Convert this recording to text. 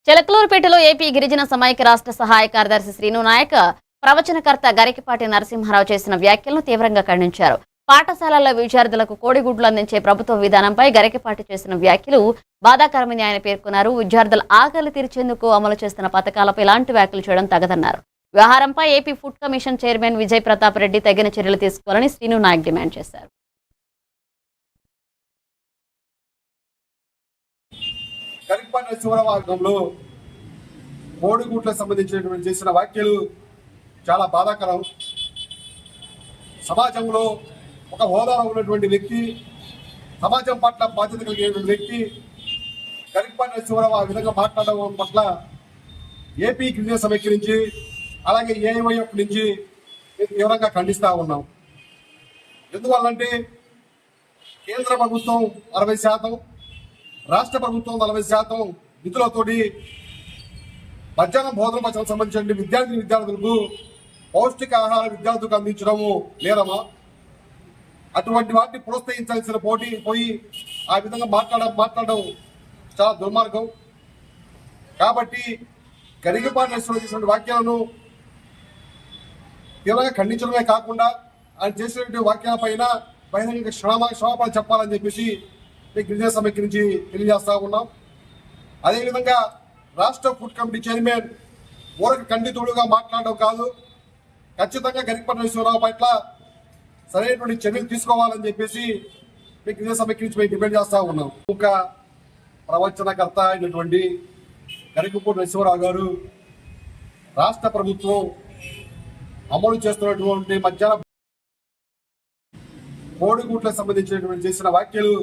చిలకలూరుపేటలో AP గిరిజన సమైక్య రాష్ట్ర సహాయ కార్యదర్శి శ్రీను నాయక్ ప్రవచనకర్త గరికపాటి నరసింహారావు చేసిన వ్యాఖ్యలను తీవ్రంగా ఖండించారు. పాఠశాలల్లో విద్యార్థులకు కోడిగుడ్లు అందించే ప్రభుత్వ విధానంపై గరికపాటి చేసిన వ్యాఖ్యలు బాధాకరమని ఆయన పేర్కొన్నారు. విద్యార్థుల ఆకలి తీర్చేందుకు అమలు చేస్తున్న పథకాలపై ఇలాంటి వ్యాఖ్యలు చేయడం తగదన్నారు. వ్యవహారంపై AP food commission chairman Vijay Pratap Reddy తగిన చర్యలు తీసుకోవాలని శ్రీను నాయక్ డిమాండ్ చేశారు. కోడిగుడ్లకు సంబంధించినటువంటి చేసిన వ్యాఖ్యలు చాలా బాధాకరం. సమాజంలో ఒక హోదాలో ఉన్నటువంటి వ్యక్తి, సమాజం పట్ల బాధ్యత కలిగినటువంటి వ్యక్తి గరికపాటి నరసింహారావు ఆ విధంగా మాట్లాడడం పట్ల ఏపీ గిరిజన సమైక్య నుంచి అలాగే ఏఐవైఎఫ్ నుంచి తీవ్రంగా ఖండిస్తూ ఉన్నాం. ఎందువల్లంటే కేంద్ర ప్రభుత్వం 60%, రాష్ట్ర ప్రభుత్వం 40% నిధులతోటి మధ్యాహ్నం భోజన పథకాలకు సంబంధించిన విద్యార్థులకు పౌష్టికాహార విద్యార్థులకు అందించడము నేరమా? అటువంటి వాటిని ప్రోత్సహించాల్సిన పోయి ఆ విధంగా మాట్లాడడం చాలా దుర్మార్గం. కాబట్టి గరికపాటి నరసింహారావు చేసినటువంటి వాక్యాలను తీవ్రంగా ఖండించడమే కాకుండా ఆయన చేసినటువంటి వాక్యాలపైన బహిరంగ క్షమాపణ చెప్పాలని చెప్పేసి గిరిజన సమైక్య నుంచి తెలియజేస్తా ఉన్నాం. అదేవిధంగా రాష్ట్ర ఫుడ్ కమిటీ చైర్మన్ ఊరకు ఖండితుడుగా మాట్లాడడం కాదు, ఖచ్చితంగా గరికపాటి నరసింహారావు పట్ల సరైనటువంటి చర్యలు తీసుకోవాలని చెప్పేసి గిరిజన సమైక్య నుంచి మేము డిమాండ్ చేస్తా ఉన్నాం. ఒక ప్రవచనకర్త అయినటువంటి గరికపాటి నరసింహారావు గారు రాష్ట్ర ప్రభుత్వం అమలు చేస్తున్నటువంటి మధ్యాహ్న కోడిగుడ్లకు సంబంధించినటువంటి చేసిన వ్యాఖ్యలు